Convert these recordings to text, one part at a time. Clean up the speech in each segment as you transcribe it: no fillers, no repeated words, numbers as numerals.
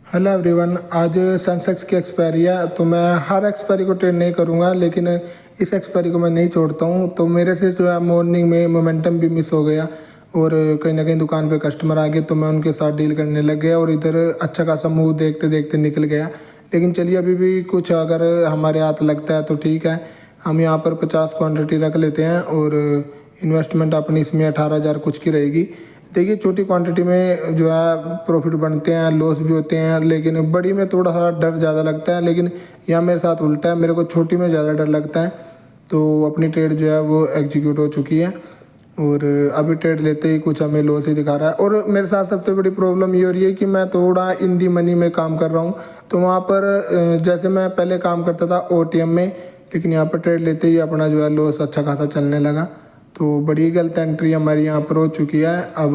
Hello everyone. आज Sensex की expiry है तो मैं हर एक्सपायरी को ट्रेड नहीं करूंगा, लेकिन इस एक्सपायरी को मैं नहीं छोड़ता हूं। तो मेरे से जो है मॉर्निंग में मोमेंटम भी मिस हो गया और कहीं ना कहीं दुकान पे कस्टमर आ गए तो मैं उनके साथ डील करने लग गया और इधर अच्छा खासा मूव देखते देखते निकल गया। लेकिन चलिए अभी भी कुछ अगर हमारे हाथ लगता है तो ठीक है। हम यहाँ पर 50 क्वान्टिटी रख लेते हैं और इन्वेस्टमेंट अपनी इसमें 18,000 कुछ की रहेगी। देखिए छोटी क्वांटिटी में जो है प्रॉफिट बनते हैं, लॉस भी होते हैं, लेकिन बड़ी में थोड़ा सा डर ज़्यादा लगता है। लेकिन यहाँ मेरे साथ उल्टा है, मेरे को छोटी में ज़्यादा डर लगता है। तो अपनी ट्रेड जो है वो एग्जीक्यूट हो चुकी है और अभी ट्रेड लेते ही कुछ हमें लॉस ही दिखा रहा है। और मेरे साथ सबसे बड़ी प्रॉब्लम ये हो रही है कि मैं थोड़ा इन दी मनी में काम कर रहा हूँ। तो वहाँ पर जैसे मैं पहले काम करता था OTM में, लेकिन यहाँ पर ट्रेड लेते ही अपना जो है लॉस अच्छा खासा चलने लगा। तो बड़ी गलत एंट्री हमारी यहाँ पर हो चुकी है। अब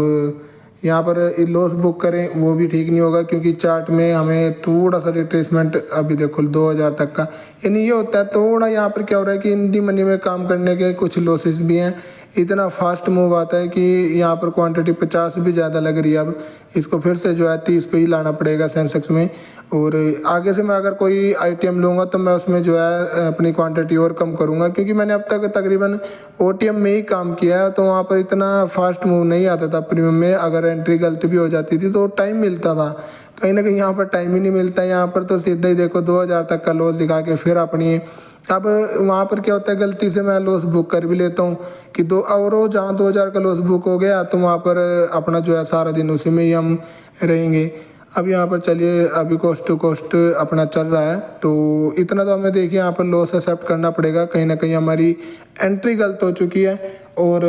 यहाँ पर लॉस बुक करें वो भी ठीक नहीं होगा, क्योंकि चार्ट में हमें थोड़ा सा रिट्रेसमेंट अभी देखो 2,000 तक का, यानी ये होता है थोड़ा यहाँ पर क्या हो रहा है कि इन दी मनी में काम करने के कुछ लॉसेस भी हैं। इतना फास्ट मूव आता है कि यहाँ पर क्वांटिटी 50 भी ज़्यादा लग रही है। अब इसको फिर से जो है 30 पे ही लाना पड़ेगा सेंसेक्स में। और आगे से मैं अगर कोई आईटीएम लूँगा तो मैं उसमें जो है अपनी क्वांटिटी और कम करूँगा, क्योंकि मैंने अब तक तकरीबन OTM में ही काम किया है। तो वहाँ पर इतना फास्ट मूव नहीं आता था प्रीमियम में। अगर एंट्री गलत भी हो जाती थी तो टाइम मिलता था, कहीं ना कहीं यहाँ पर टाइम ही नहीं मिलता। यहाँ पर तो सीधा ही देखो 2,000 तक का लॉस दिखा के फिर अपनी, अब वहाँ पर क्या होता है गलती से मैं लॉस बुक कर भी लेता हूँ कि दो और वो जहाँ 2,000 का लॉस बुक हो गया तो वहाँ पर अपना जो है सारा दिन उसी में ही हम रहेंगे। अब यहाँ पर चलिए अभी कॉस्ट टू कॉस्ट अपना चल रहा है, तो इतना तो हमें देखिए यहाँ पर लॉस एक्सेप्ट करना पड़ेगा। कहीं ना कहीं हमारी एंट्री गलत हो चुकी है। और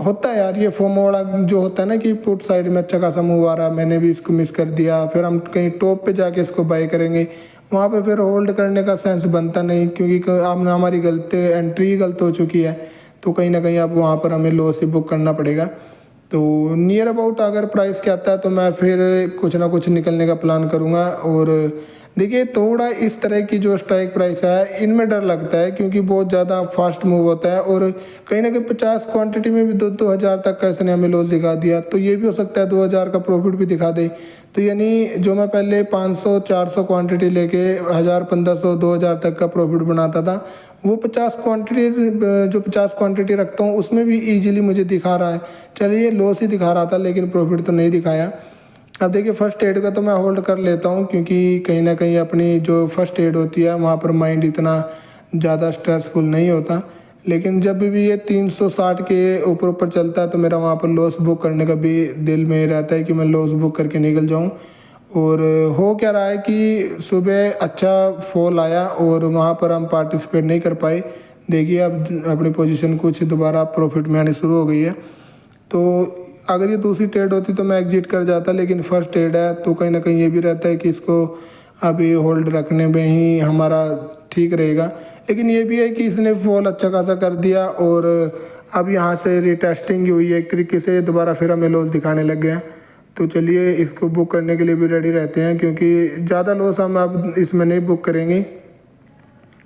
होता है यार ये फोमो वाला जो होता है ना कि पुट साइड में अच्छा खासा मूव आ रहा है, मैंने भी इसको मिस कर दिया, फिर हम कहीं टॉप पे जाके इसको बाय करेंगे, वहाँ पे फिर होल्ड करने का सेंस बनता नहीं, क्योंकि आपने हमारी गलती एंट्री ही गलत हो चुकी है। तो कहीं ना कहीं अब वहाँ पर हमें लॉस ही बुक करना पड़ेगा। तो नियर अबाउट अगर प्राइस क्या आता है तो मैं फिर कुछ ना कुछ निकलने का प्लान करूँगा। और देखिए थोड़ा इस तरह की जो स्ट्राइक प्राइस है इनमें डर लगता है, क्योंकि बहुत ज़्यादा फास्ट मूव होता है और कहीं ना कहीं 50 क्वांटिटी में भी 2,000 तक का इसने हमें लॉस दिखा दिया। तो ये भी हो सकता है 2,000 का प्रॉफिट भी दिखा दे। तो यानी जो मैं पहले 500-400 क्वांटिटी लेके 1,000-1,500 2,000 तक का प्रॉफिट बनाता था, वो 50 क्वांटिटी जो 50 क्वांटिटी रखता हूँ उसमें भी इजीली मुझे दिखा रहा है। चलिए लॉस ही दिखा रहा था लेकिन प्रॉफिट तो नहीं दिखाया। अब देखिए फर्स्ट एड का तो मैं होल्ड कर लेता हूँ, क्योंकि कहीं ना कहीं अपनी जो फर्स्ट एड होती है वहाँ पर माइंड इतना ज़्यादा स्ट्रेसफुल नहीं होता। लेकिन जब भी ये 360 के ऊपर ऊपर चलता है तो मेरा वहाँ पर लॉस बुक करने का भी दिल में रहता है कि मैं लॉस बुक करके निकल जाऊँ। और हो क्या रहा है कि सुबह अच्छा फॉल आया और वहाँ पर हम पार्टिसिपेट नहीं कर पाए। देखिए अब अपनी पोजीशन कुछ दोबारा प्रॉफिट में आनी शुरू हो गई है। तो अगर ये दूसरी ट्रेड होती तो मैं एग्जिट कर जाता, लेकिन फर्स्ट ट्रेड है तो कहीं ना कहीं ये भी रहता है कि इसको अभी होल्ड रखने में ही हमारा ठीक रहेगा। लेकिन ये भी है कि इसने फॉल अच्छा खासा कर दिया और अब यहाँ से रिटेस्टिंग हुई है एक तरीके से, दोबारा फिर हमें लॉस दिखाने लग गया। तो चलिए इसको बुक करने के लिए भी रेडी रहते हैं, क्योंकि ज़्यादा लॉस हम अब इसमें नहीं बुक करेंगे।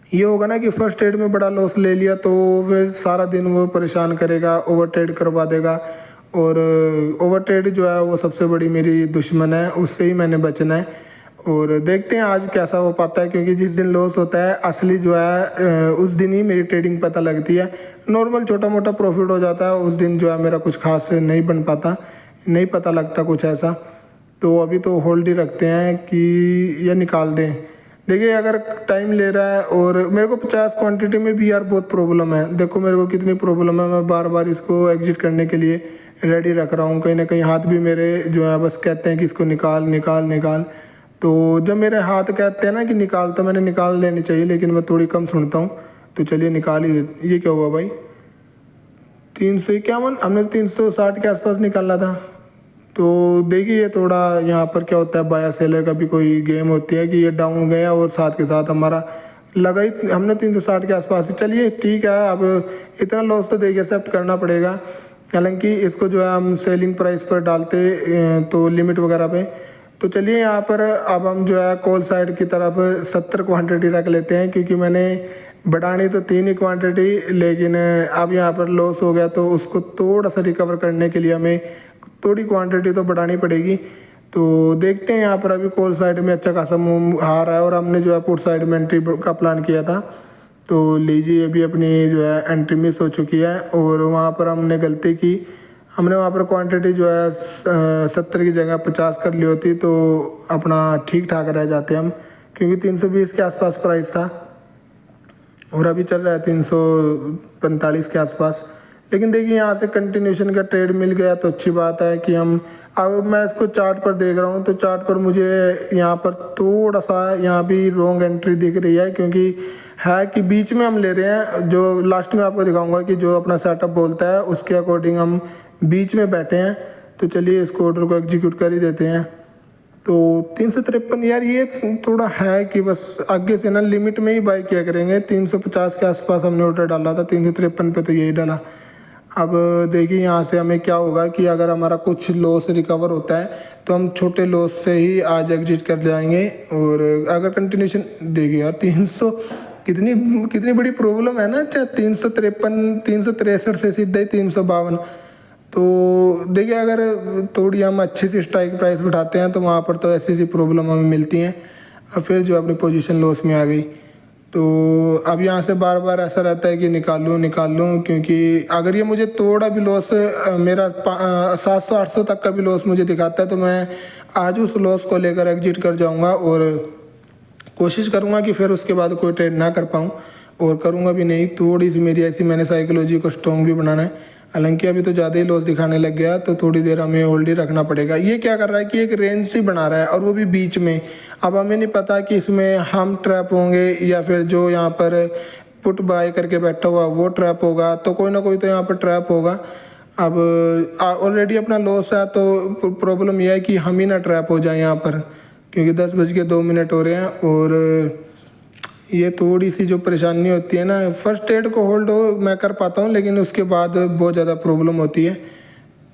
ये होगा ना कि फर्स्ट ट्रेड में बड़ा लॉस ले लिया तो फिर सारा दिन वो परेशान करेगा, ओवर ट्रेड करवा देगा। और ओवर ट्रेड जो है वो सबसे बड़ी मेरी दुश्मन है, उससे ही मैंने बचना है। और देखते हैं आज कैसा हो पाता है, क्योंकि जिस दिन लॉस होता है असली जो है उस दिन ही मेरी ट्रेडिंग पता लगती है। नॉर्मल छोटा मोटा प्रॉफिट हो जाता है उस दिन जो है मेरा कुछ खास नहीं बन पाता, नहीं पता लगता कुछ ऐसा। तो अभी तो होल्ड ही रखते हैं कि ये निकाल दें। देखिए अगर टाइम ले रहा है, और मेरे को 50 क्वांटिटी में भी यार बहुत प्रॉब्लम है। देखो मेरे को कितनी प्रॉब्लम है, मैं बार बार इसको एग्जिट करने के लिए रेडी रख रहा हूँ। कहीं ना कहीं हाथ भी मेरे जो है बस कहते हैं कि इसको निकाल निकाल निकाल। तो जब मेरे हाथ कहते हैं ना कि निकाल, तो मैंने निकाल लेनी चाहिए, लेकिन मैं थोड़ी कम सुनता हूँ। तो चलिए निकाल ही देते। ये क्या हुआ भाई, 351, हमने 360 के आसपास निकाला था। तो देखिए थोड़ा यहाँ पर क्या होता है, बायर सेलर का भी कोई गेम होती है कि ये डाउन गया और साथ के साथ हमारा लगा ही, हमने 360 के आसपास ही। चलिए ठीक है, अब इतना लॉस तो देखिए एक्सेप्ट करना पड़ेगा। हालांकि इसको जो है हम सेलिंग प्राइस पर डालते तो लिमिट वगैरह पे। तो चलिए यहाँ पर अब हम जो है कॉल साइड की तरफ 70 क्वांटिटी रख लेते हैं, क्योंकि मैंने बढ़ानी तो 3 ही क्वांटिटी, लेकिन अब यहाँ पर लॉस हो गया तो उसको थोड़ा सा रिकवर करने के लिए हमें थोड़ी क्वांटिटी तो बढ़ानी पड़ेगी। तो देखते हैं यहाँ पर अभी कॉल साइड में अच्छा खासा मूव आ रहा है और हमने जो है पुट साइड में एंट्री का प्लान किया था। तो लीजिए अभी अपनी जो है एंट्री मिस हो चुकी है और वहाँ पर हमने गलती की, हमने वहाँ पर क्वांटिटी जो है 70 की जगह 50 कर ली होती तो अपना ठीक ठाक रह जाते हम, क्योंकि 320 के आसपास प्राइस था और अभी चल रहा है 345 के आसपास। लेकिन देखिए यहाँ से कंटिन्यूशन का ट्रेड मिल गया तो अच्छी बात है कि हम, अब मैं इसको चार्ट पर देख रहा हूँ तो चार्ट पर मुझे यहाँ पर थोड़ा सा यहाँ भी रॉन्ग एंट्री दिख रही है, क्योंकि है कि बीच में हम ले रहे हैं, जो लास्ट में आपको दिखाऊंगा कि जो अपना सेटअप बोलता है उसके अकॉर्डिंग हम बीच में बैठे हैं। तो चलिए इस ऑर्डर को एग्जीक्यूट कर ही देते हैं। तो 353 यार ये थोड़ा है कि बस आगे से ना लिमिट में ही बाई किया करेंगे। 350 के आसपास हमने ऑर्डर डाला था, 353 पे तो यही डाला। अब देखिए यहाँ से हमें क्या होगा कि अगर हमारा कुछ लॉस रिकवर होता है तो हम छोटे लॉस से ही आज एग्जिट कर जाएंगे। और अगर कंटिन्यूशन देखिए यार 300 कितनी कितनी बड़ी प्रॉब्लम है ना। अच्छा 353 363 से सीधा ही 352। तो देखिए अगर थोड़ी हम अच्छी सी स्ट्राइक प्राइस बिठाते हैं तो वहाँ पर तो ऐसी सी प्रॉब्लम हमें मिलती हैं। अब फिर जो अपनी पोजीशन लॉस में आ गई, तो अब यहाँ से बार बार ऐसा रहता है कि निकाल लूँ, क्योंकि अगर ये मुझे थोड़ा भी लॉस मेरा 700-800 तक का भी लॉस मुझे दिखाता है तो मैं आज उस लॉस को लेकर एग्जिट कर जाऊँगा और कोशिश करूँगा कि फिर उसके बाद कोई ट्रेड ना कर पाऊँ, और करूँगा भी नहीं। थोड़ी सी मेरी ऐसी, मैंने साइकोलॉजी को स्ट्रॉन्ग भी बनाना है। हालांकि अभी तो ज़्यादा ही लॉस दिखाने लग गया तो थोड़ी देर हमें होल्ड ही रखना पड़ेगा। ये क्या कर रहा है कि एक रेंज सी बना रहा है और वो भी बीच में। अब हमें नहीं पता कि इसमें हम ट्रैप होंगे या फिर जो यहाँ पर पुट बाय करके बैठा हुआ वो ट्रैप होगा, तो कोई ना कोई तो यहाँ पर ट्रैप होगा। अब ऑलरेडी अपना लॉस है तो प्रॉब्लम यह है कि हम ही ना ट्रैप हो जाए यहाँ पर, क्योंकि 10:02 हो रहे हैं। और ये थोड़ी सी जो परेशानी होती है ना, फर्स्ट एड को होल्ड हो मैं कर पाता हूँ, लेकिन उसके बाद बहुत ज़्यादा प्रॉब्लम होती है।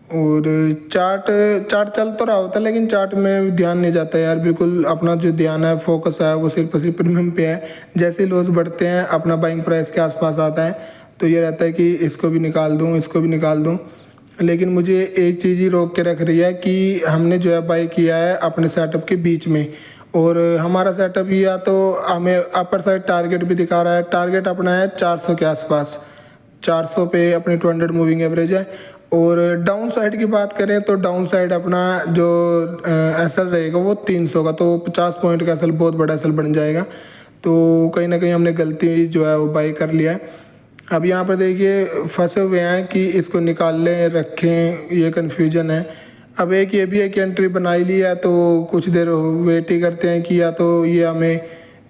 और चार्ट चल तो रहा होता है लेकिन चार्ट में ध्यान नहीं जाता यार, बिल्कुल अपना जो ध्यान है फोकस है वो सिर्फ प्रीमियम पे है। जैसे लॉस बढ़ते हैं अपना बाइंग प्राइस के आसपास आता है तो ये रहता है कि इसको भी निकाल दूँ, इसको भी निकाल दूँ। लेकिन मुझे एक चीज़ ही रोक के रख रही है कि हमने जो है बाई किया है अपने सेटअप के बीच में, और हमारा सेटअप या तो हमें अपर साइड टारगेट भी दिखा रहा है। टारगेट अपना है 400 के आसपास, 400 पे अपनी 200 मूविंग एवरेज है। और डाउन साइड की बात करें तो डाउन साइड अपना जो एसएल रहेगा वो 300 का, तो 50 पॉइंट का एसएल बहुत बड़ा एसएल बन जाएगा। तो कहीं ना कहीं हमने गलती जो है वो बाई कर लिया है। अब यहाँ पर देखिए फंसे हुए हैं कि इसको निकाल लें रखें, ये कन्फ्यूजन है। अब एक ये भी है कि एंट्री बना ही ली है तो कुछ देर वेट ही करते हैं कि या तो ये हमें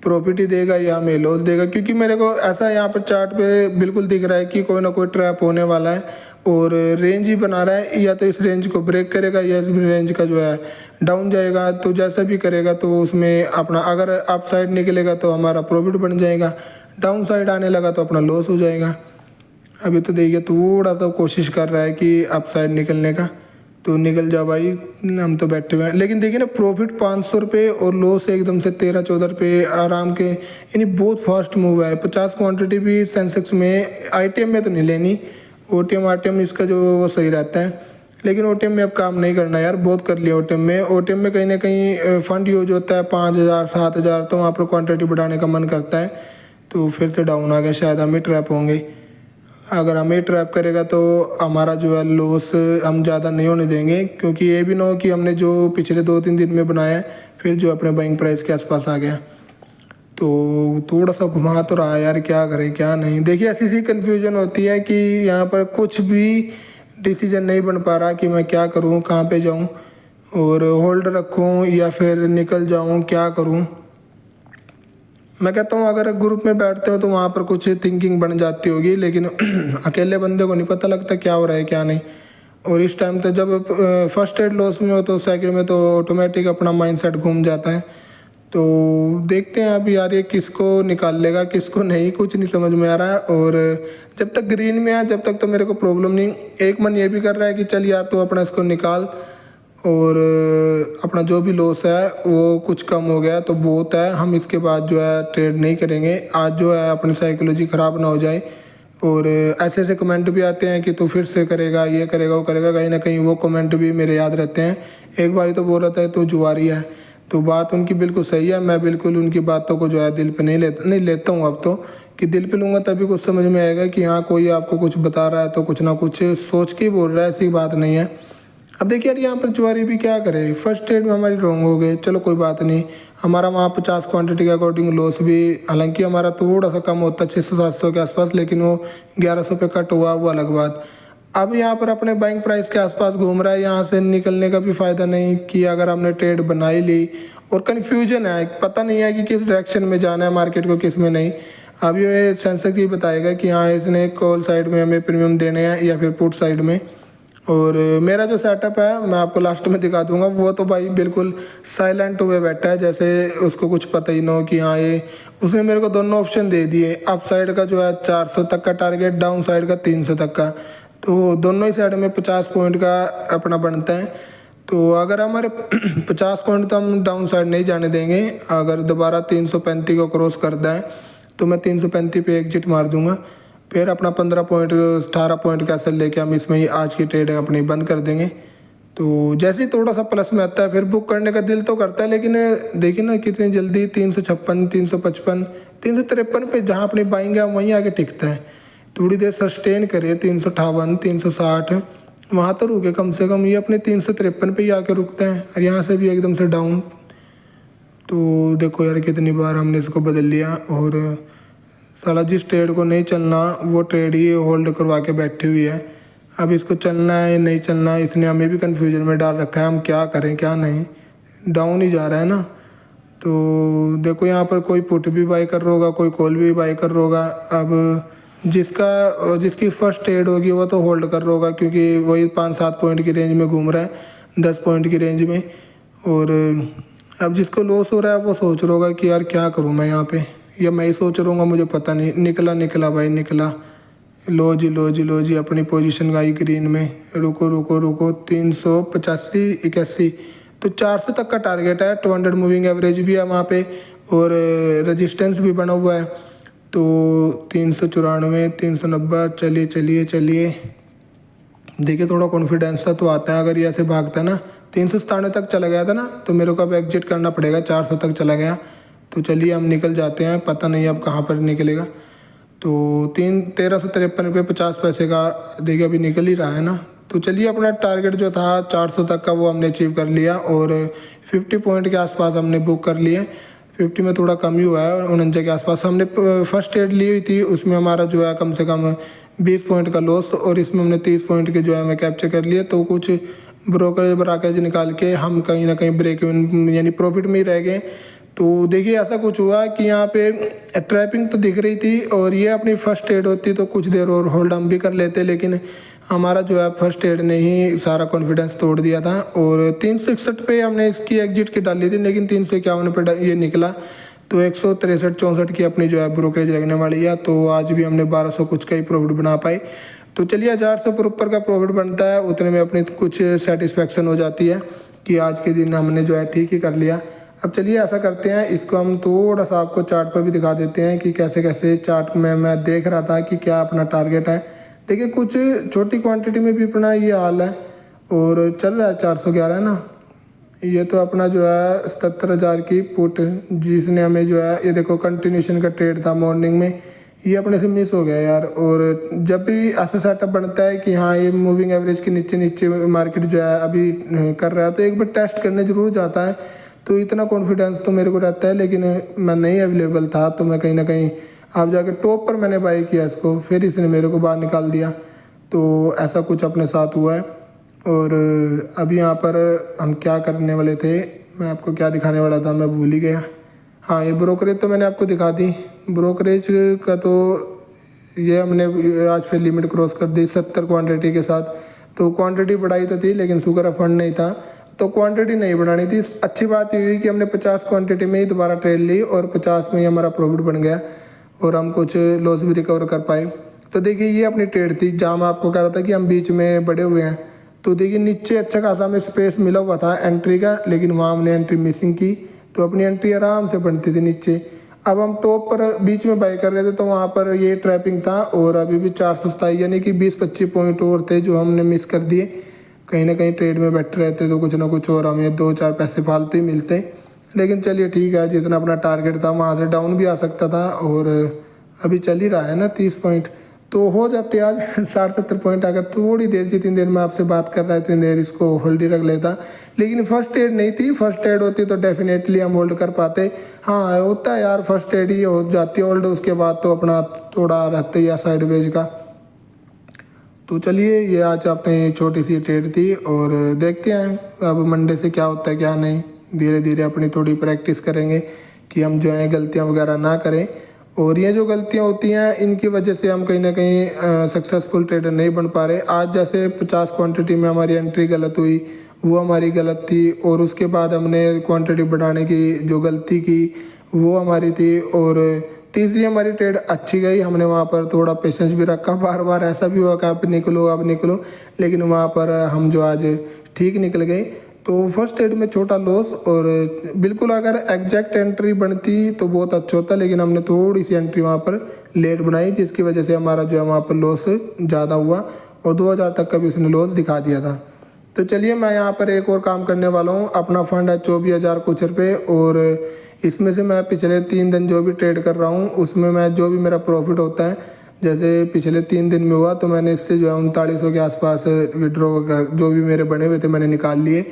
प्रॉफिट ही देगा या हमें लॉस देगा, क्योंकि मेरे को ऐसा यहाँ पर चार्ट पे बिल्कुल दिख रहा है कि कोई ना कोई ट्रैप होने वाला है और रेंज ही बना रहा है। या तो इस रेंज को ब्रेक करेगा या इस रेंज का जो है डाउन जाएगा, तो जैसा भी करेगा तो उसमें अपना अगर अप साइड निकलेगा तो हमारा प्रॉफिट बन जाएगा, डाउन साइड आने लगा तो अपना लॉस हो जाएगा। अभी तो देखिए थोड़ा सा कोशिश कर रहा है कि अप साइड निकलने का, तो निकल जाओ भाई, हम तो बैठे हुए हैं। लेकिन देखिए ना प्रॉफिट 500 रुपये और लॉस एकदम से 13-14 रुपये आराम के, यानी बहुत फास्ट मूव है। 50 क्वांटिटी भी सेंसेक्स में, आईटीएम में तो नहीं लेनी, ओटीएम आरटीएम इसका जो वो सही रहता है। लेकिन ओटीएम में अब काम नहीं करना यार, बहुत कर लिया ओटीएम में। ओटीएम में कहीं ना कहीं फंड यूज होता है 5000-7000, तो वहाँ पर क्वान्टिटी बढ़ाने का मन करता है। तो फिर से डाउन आ गया, शायद हम ही ट्रैप होंगे। अगर हमें ट्रैप करेगा तो हमारा जो है लॉस हम ज़्यादा नहीं होने देंगे, क्योंकि ये भी ना हो कि हमने जो पिछले 2-3 दिन में बनाया फिर जो अपने बाइंग प्राइस के आसपास आ गया। तो थोड़ा सा घुमा तो रहा है यार, क्या करें क्या नहीं। देखिए ऐसी सी कन्फ्यूजन होती है कि यहाँ पर कुछ भी डिसीजन नहीं बन पा रहा कि मैं क्या करूँ, कहाँ पे जाऊँ, और होल्ड रखूँ या फिर निकल जाऊँ, क्या करूँ। मैं कहता हूँ अगर ग्रुप में बैठते हो तो वहाँ पर कुछ थिंकिंग बन जाती होगी, लेकिन अकेले बंदे को नहीं पता लगता क्या हो रहा है क्या नहीं। और इस टाइम तो जब फर्स्ट एड लॉस में हो तो सेकंड में तो ऑटोमेटिक अपना माइंडसेट घूम जाता है। तो देखते हैं अभी यार ये किसको निकाल लेगा किसको नहीं, कुछ नहीं समझ में आ रहा है। और जब तक ग्रीन में है जब तक तो मेरे को प्रॉब्लम नहीं। एक मन ये भी कर रहा है कि चल यार तू अपना इसको निकाल, और अपना जो भी लॉस है वो कुछ कम हो गया तो बहुत है, हम इसके बाद जो है ट्रेड नहीं करेंगे। आज जो है अपनी साइकोलॉजी ख़राब ना हो जाए और ऐसे ऐसे कमेंट भी आते हैं कि तू फिर से करेगा, ये करेगा, वो करेगा। कहीं ना कहीं वो कमेंट भी मेरे याद रहते हैं। एक भाई तो बोल रहा था तू जुआरी है, तो बात उनकी बिल्कुल सही है। मैं बिल्कुल उनकी बातों को जो है दिल पे नहीं लेता हूँ अब तो, कि दिल पे लूँगा तभी कुछ समझ में आएगा कि हाँ कोई आपको कुछ बता रहा है तो कुछ ना कुछ सोच के ही बोल रहा है, ऐसी बात नहीं है। अब देखिए यार, यहाँ पर जुआरी भी क्या करे, फर्स्ट एड में हमारी रॉन्ग हो गए, चलो कोई बात नहीं। हमारा वहाँ 50 क्वांटिटी के अकॉर्डिंग लॉस भी, हालांकि हमारा थोड़ा सा कम होता है 600-700 के आसपास, लेकिन वो 1100 पे कट हुआ, वो अलग बात। अब यहाँ पर अपने बाइंग प्राइस के आसपास घूम रहा है, यहाँ से निकलने का भी फ़ायदा नहीं कि अगर हमने ट्रेड बनाई ली और कन्फ्यूजन है, पता नहीं है कि किस डायरेक्शन में जाना है मार्केट को, किस में नहीं। अब ये सेंसेक्स ही बताएगा कि हाँ इसने कॉल साइड में हमें प्रीमियम देने हैं या फिर पुट साइड में। और मेरा जो सेटअप है मैं आपको लास्ट में दिखा दूंगा, वो तो भाई बिल्कुल साइलेंट हुए बैठा है, जैसे उसको कुछ पता ही ना हो कि हाँ ये। उसने मेरे को दोनों ऑप्शन दे दिए, अप साइड का जो है 400 तक का टारगेट, डाउन साइड का 300 तक का। तो दोनों ही साइड में 50 पॉइंट का अपना बनता है। तो अगर हमारे 50 पॉइंट तो हम डाउन साइड नहीं जाने देंगे। अगर दोबारा 335 को क्रॉस करता है तो मैं 335 पे एग्जिट मार दूंगा। फिर अपना 15 पॉइंट 18 पॉइंट कैसे लेके हम इसमें ही आज की ट्रेड अपनी बंद कर देंगे। तो जैसे ही थोड़ा सा प्लस में आता है फिर बुक करने का दिल तो करता है, लेकिन देखिए ना कितनी जल्दी 356, 355, 353 पे जहाँ अपनी बाइंग है वहीं आके टिकता है। थोड़ी देर सस्टेन करे 358, 360, वहाँ तो रुके कम से कम, ये अपने 353 पे ही आके रुकते हैं और यहाँ से भी एकदम से डाउन। तो देखो यार कितनी बार हमने इसको बदल लिया, और साला जिस ट्रेड को नहीं चलना वो ट्रेड ही होल्ड करवा के बैठी हुई है। अब इसको चलना है नहीं चलना, इसने हमें भी कन्फ्यूजन में डाल रखा है, हम क्या करें क्या नहीं। डाउन ही जा रहा है ना। तो देखो यहाँ पर कोई पुट भी बाई कर रहा होगा, कोई कॉल भी बाई कर रहा होगा। अब जिसकी फर्स्ट ट्रेड होगी वो तो होल्ड कर रहा होगा, क्योंकि वही 5-7 पॉइंट की रेंज में घूम रहा है, 10 पॉइंट की रेंज में। और अब जिसको लॉस हो रहा है वो सोच रहा होगा कि यार क्या करूँ मैं यहाँ पे, या मैं ही सोच रहा हूँ मुझे पता नहीं। निकला भाई निकला, लो जी लो जी लो जी, अपनी पोजीशन गई ग्रीन में। रुको रुको रुको, 385, 81, तो 400 तक का टारगेट है। 200 मूविंग एवरेज भी है वहाँ पे, और रेजिस्टेंस भी बना हुआ है। तो 394, 390, चलिए चलिए चलिए। देखिए थोड़ा कॉन्फिडेंस सा तो आता है अगर ये ऐसे भागता है ना। 397 तक चला गया था ना, तो मेरे को अब एग्जिट करना पड़ेगा। 400 तक चला गया, तो चलिए हम निकल जाते हैं, पता नहीं अब कहाँ पर निकलेगा। तो 1353 रुपये 50 पैसे का देखिए अभी निकल ही रहा है ना। तो चलिए अपना टारगेट जो था 400 तक का वो हमने अचीव कर लिया, और 50 पॉइंट के आसपास हमने बुक कर लिए। 50 में थोड़ा कम ही हुआ है, 49 के आसपास। हमने फर्स्ट ट्रेड ली हुई थी, उसमें हमारा जो है कम से कम 20 पॉइंट का लॉस, और इसमें हमने 30 पॉइंट के जो है हमें कैप्चर कर लिए। तो कुछ ब्रोकरेज ब्राकेज निकाल के हम कहीं ना कहीं ब्रेक इवन यानी प्रॉफिट में ही रह गए। तो देखिए ऐसा कुछ हुआ कि यहाँ पे ट्रैपिंग तो दिख रही थी, और ये अपनी फर्स्ट ट्रेड होती तो कुछ देर और होल्ड हम भी कर लेते, लेकिन हमारा जो है फर्स्ट ट्रेड ने ही सारा कॉन्फिडेंस तोड़ दिया था। और 361 पे हमने इसकी एग्जिट की डाली थी, लेकिन 351 पे ये निकला। तो 163-64 की अपनी जो है ब्रोकरेज लगने वाली है। तो आज भी हमने 1200 कुछ का ही प्रॉफिट बना पाए। तो चलिए 1000 पर ऊपर का प्रॉफिट बनता है, उतने में अपनी कुछ सेटिस्फेक्शन हो जाती है कि आज के दिन हमने जो है ठीक ही कर लिया। अब चलिए ऐसा करते हैं, इसको हम थोड़ा सा आपको चार्ट पर भी दिखा देते हैं कि कैसे कैसे चार्ट में मैं देख रहा था कि क्या अपना टारगेट है। देखिए कुछ छोटी क्वांटिटी में भी अपना ये हाल है, और चल रहा है 411 है ना। ये तो अपना जो है 77,000 की पुट, जिसने हमें जो है ये देखो कंटिन्यूशन का ट्रेड था मॉर्निंग में, ये अपने से मिस हो गया यार। और जब भी ऐसा सेटअप बनता है कि हाँ ये मूविंग एवरेज के नीचे नीचे मार्केट जो है अभी कर रहा है, तो एक बार टेस्ट करने ज़रूर जाता है। तो इतना कॉन्फिडेंस तो मेरे को रहता है, लेकिन मैं नहीं अवेलेबल था, तो मैं कहीं ना कहीं आप जाके टॉप पर मैंने बाई किया इसको, फिर इसने मेरे को बाहर निकाल दिया। तो ऐसा कुछ अपने साथ हुआ है। और अभी यहाँ पर हम क्या करने वाले थे, मैं आपको क्या दिखाने वाला था मैं भूल ही गया। हाँ ये ब्रोकरेज तो मैंने आपको दिखा दी। ब्रोकरेज का तो ये हमने आज फिर लिमिट क्रॉस कर दी 70 क्वांटिटी के साथ। तो क्वांटिटी बढ़ाई तो थी, लेकिन शुगर है फंड नहीं था, तो क्वांटिटी नहीं बढ़ानी थी। अच्छी बात ये हुई कि हमने 50 क्वांटिटी में ही दोबारा ट्रेड ली, और 50 में ही हमारा प्रॉफिट बन गया, और हम कुछ लॉस भी रिकवर कर पाए। तो देखिए ये अपनी ट्रेड थी, जहाँ मैं आपको कह रहा था कि हम बीच में बड़े हुए हैं। तो देखिए नीचे अच्छा खासा हमें स्पेस मिला हुआ था एंट्री का, लेकिन वहाँ हमने एंट्री मिसिंग की, तो अपनी एंट्री आराम से बनती थी नीचे। अब हम टॉप पर बीच में बाई कर रहे थे तो वहाँ पर ये ट्रैपिंग था और अभी भी 427 यानी कि 20-25 पॉइंट और थे जो हमने मिस कर दिए। कहीं ना कहीं ट्रेड में बैठे रहते तो कुछ ना कुछ और हमें 2-4 पैसे फालतू ही मिलते। लेकिन चलिए ठीक है, जितना अपना टारगेट था वहाँ से डाउन भी आ सकता था और अभी चल ही रहा है ना 30 पॉइंट, तो हो जाते आज 60-70 पॉइंट। अगर थोड़ी देर, जितनी देर में आपसे बात कर रहा है इतनी देर इसको होल्ड ही रख लेता। लेकिन फर्स्ट एड नहीं थी, फर्स्ट एड होती तो डेफिनेटली हम होल्ड कर पाते। हाँ होता है यार, फर्स्ट एड ही हो जाती है होल्ड, उसके बाद तो अपना थोड़ा रखते ही साइडवेज का। तो चलिए ये आज अपनी छोटी सी ट्रेड थी और देखते हैं अब मंडे से क्या होता है क्या नहीं। धीरे धीरे अपनी थोड़ी प्रैक्टिस करेंगे कि हम जो है गलतियां वगैरह ना करें। और ये जो गलतियां होती हैं इनकी वजह से हम कहीं ना कहीं सक्सेसफुल ट्रेडर नहीं बन पा रहे। आज जैसे 50 क्वांटिटी में हमारी एंट्री गलत हुई, वो हमारी गलत थी। और उसके बाद हमने क्वांटिटी बढ़ाने की जो गलती की वो हमारी थी। और तीसरी हमारी ट्रेड अच्छी गई, हमने वहाँ पर थोड़ा पेशेंस भी रखा। बार बार ऐसा भी हुआ कि आप निकलो आप निकलो, लेकिन वहाँ पर हम जो आज ठीक निकल गए। तो फर्स्ट ट्रेड में छोटा लॉस, और बिल्कुल अगर एग्जैक्ट एंट्री बनती तो बहुत अच्छा होता, लेकिन हमने थोड़ी सी एंट्री वहाँ पर लेट बनाई जिसकी वजह से हमारा जो है वहाँ पर लॉस ज़्यादा हुआ और 2000 तक का भी उसने लॉस दिखा दिया था। तो चलिए मैं यहाँ पर एक और काम करने वाला हूँ। अपना फंड है 24,000 कुछ रुपये, और इसमें से मैं पिछले 3 दिन जो भी ट्रेड कर रहा हूँ उसमें मैं जो भी मेरा प्रॉफिट होता है, जैसे पिछले 3 दिन में हुआ तो मैंने इससे जो है 3900 के आसपास विड्रॉ जो भी मेरे बने हुए थे मैंने निकाल लिए।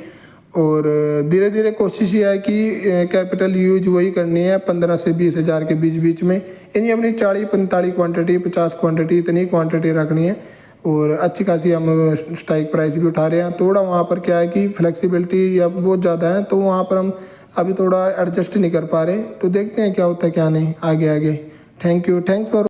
और धीरे धीरे कोशिश ये है कि कैपिटल यूज वही करनी है 15 से 20 हज़ार के बीच बीच में, यानी अपनी 40-45 क्वांटिटी 50 क्वांटिटी इतनी क्वांटिटी रखनी है। और अच्छी खासी हम स्ट्राइक प्राइस भी उठा रहे हैं। थोड़ा वहाँ पर क्या है कि फ्लेक्सिबिलिटी या बहुत ज़्यादा है तो वहाँ पर हम अभी थोड़ा एडजस्ट नहीं कर पा रहे। तो देखते हैं क्या होता है क्या नहीं आगे आगे। Thank you, thanks for